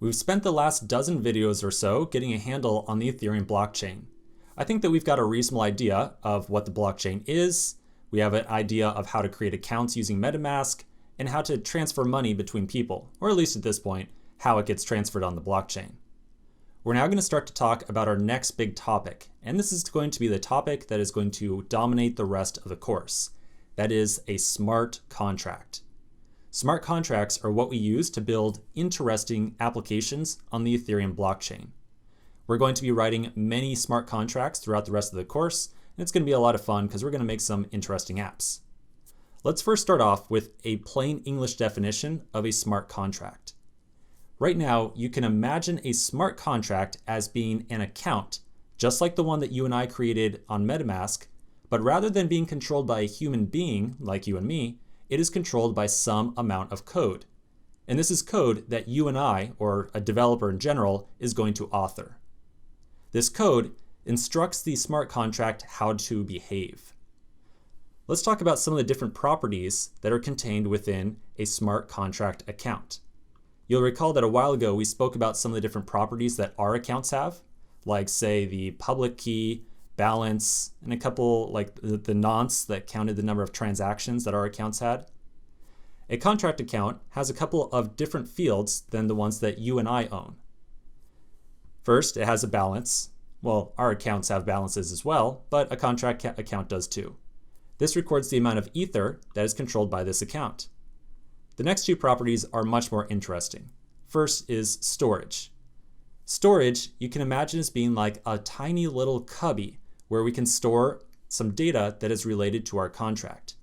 We've spent the last dozen videos or so getting a handle on the Ethereum blockchain. I think that we've got a reasonable idea of what the blockchain is. We have an idea of how to create accounts using MetaMask and how to transfer money between people, or at least at this point, how it gets transferred on the blockchain. We're now going to start to talk about our next big topic, and this is going to be the topic that is going to dominate the rest of the course. That is a smart contract. Smart contracts are what we use to build interesting applications on the Ethereum blockchain. We're going to be writing many smart contracts throughout the rest of the course, and it's going to be a lot of fun because we're going to make some interesting apps. Let's first start off with a plain English definition of a smart contract. Right now, you can imagine a smart contract as being an account, just like the one that you and I created on MetaMask, but rather than being controlled by a human being like you and me, it is controlled by some amount of code. And this is code that you and I, or a developer in general, is going to author. This code instructs the smart contract how to behave. Let's talk about some of the different properties that are contained within a smart contract account. You'll recall that a while ago we spoke about some of the different properties that our accounts have, like say the public key, balance, and a couple like the nonce that counted the number of transactions that our accounts had. A contract account has a couple of different fields than the ones that you and I own. First, it has a balance. Well, our accounts have balances as well, but a contract account does too. This records the amount of ether that is controlled by this account. The next two properties are much more interesting. First is storage. Storage, you can imagine as being like a tiny little cubby where we can store some data that is related to our contract.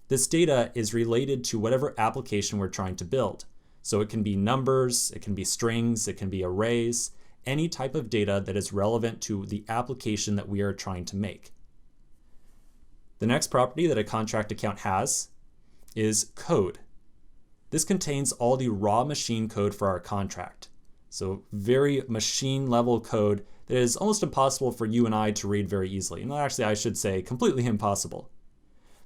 This data is related to whatever application we're trying to build. So it can be numbers, it can be strings, it can be arrays, any type of data that is relevant to the application that we are trying to make. The next property that a contract account has is code. This contains all the raw machine code for our contract. So very machine level code that is almost impossible for you and I to read very easily. And actually, I should say completely impossible.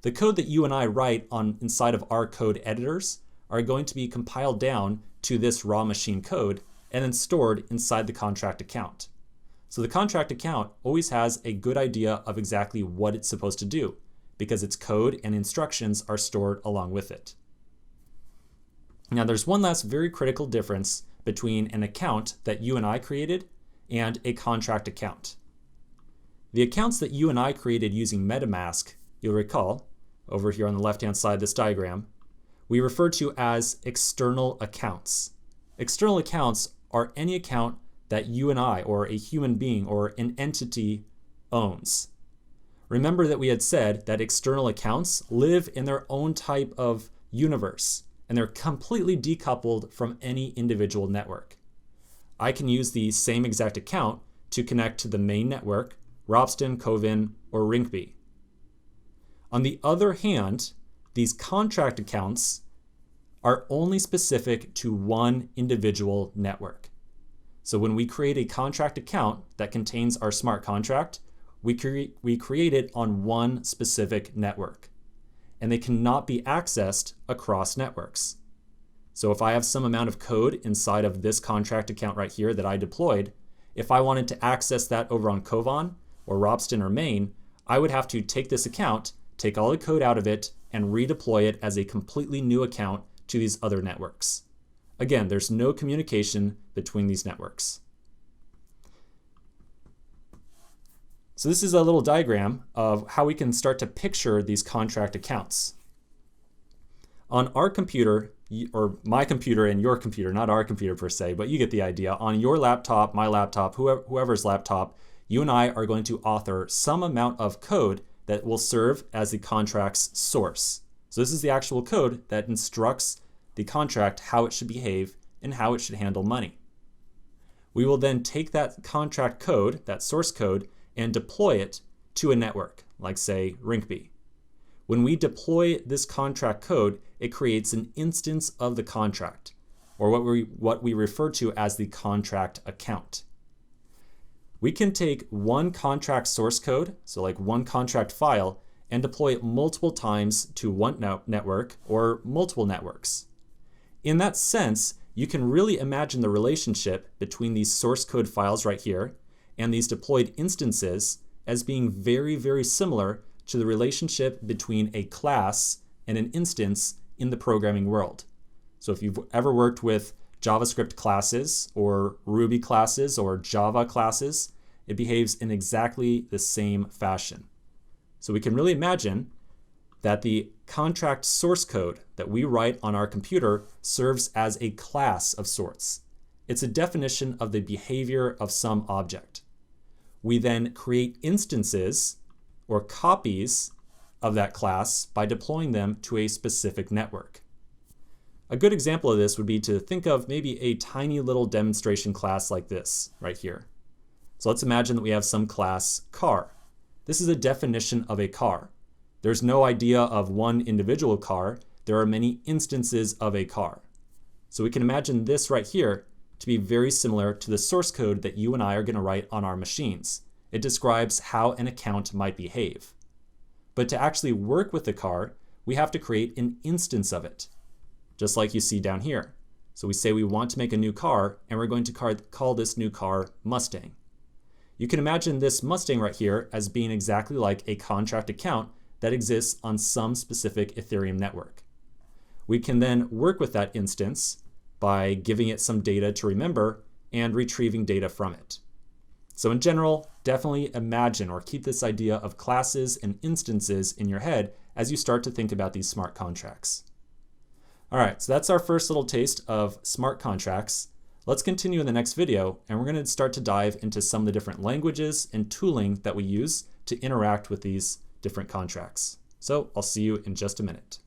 The code that you and I write inside of our code editors are going to be compiled down to this raw machine code and then stored inside the contract account. So the contract account always has a good idea of exactly what it's supposed to do because its code and instructions are stored along with it. Now there's one last very critical difference between an account that you and I created and a contract account. The accounts that you and I created using MetaMask, you'll recall, over here on the left-hand side of this diagram, we refer to as external accounts. External accounts are any account that you and I, or a human being, or an entity owns. Remember that we had said that external accounts live in their own type of universe, and they're completely decoupled from any individual network. I can use the same exact account to connect to the main network, Ropsten, Covin, or Rinkeby. On the other hand, these contract accounts are only specific to one individual network. So when we create a contract account that contains our smart contract, we create it on one specific network, and they cannot be accessed across networks. So if I have some amount of code inside of this contract account right here that I deployed, if I wanted to access that over on Covin or Ropsten or Main, I would have to take this account, take all the code out of it, and redeploy it as a completely new account to these other networks. Again, there's no communication between these networks. So this is a little diagram of how we can start to picture these contract accounts. On our computer, or my computer and your computer, not our computer per se, but you get the idea. On your laptop, my laptop, whoever's laptop, you and I are going to author some amount of code that will serve as the contract's source. So this is the actual code that instructs the contract how it should behave and how it should handle money. We will then take that contract code, that source code, and deploy it to a network, like say Rinkeby. When we deploy this contract code, it creates an instance of the contract, or what we refer to as the contract account. We can take one contract source code, so like one contract file, and deploy it multiple times to one network or multiple networks. In that sense, you can really imagine the relationship between these source code files right here and these deployed instances as being very, very similar to the relationship between a class and an instance in the programming world. So if you've ever worked with JavaScript classes or Ruby classes or Java classes, it behaves in exactly the same fashion. So we can really imagine that the contract source code that we write on our computer serves as a class of sorts. It's a definition of the behavior of some object. We then create instances or copies of that class by deploying them to a specific network. A good example of this would be to think of maybe a tiny little demonstration class like this right here. So let's imagine that we have some class car. This is a definition of a car. There's no idea of one individual car. There are many instances of a car. So we can imagine this right here to be very similar to the source code that you and I are going to write on our machines. It describes how an account might behave. But to actually work with the car, we have to create an instance of it, just like you see down here. So we say we want to make a new car, and we're going to call this new car Mustang. You can imagine this Mustang right here as being exactly like a contract account that exists on some specific Ethereum network. We can then work with that instance by giving it some data to remember and retrieving data from it. So in general, definitely imagine or keep this idea of classes and instances in your head as you start to think about these smart contracts. All right, so that's our first little taste of smart contracts. Let's continue in the next video, and we're going to start to dive into some of the different languages and tooling that we use to interact with these different contracts. So I'll see you in just a minute.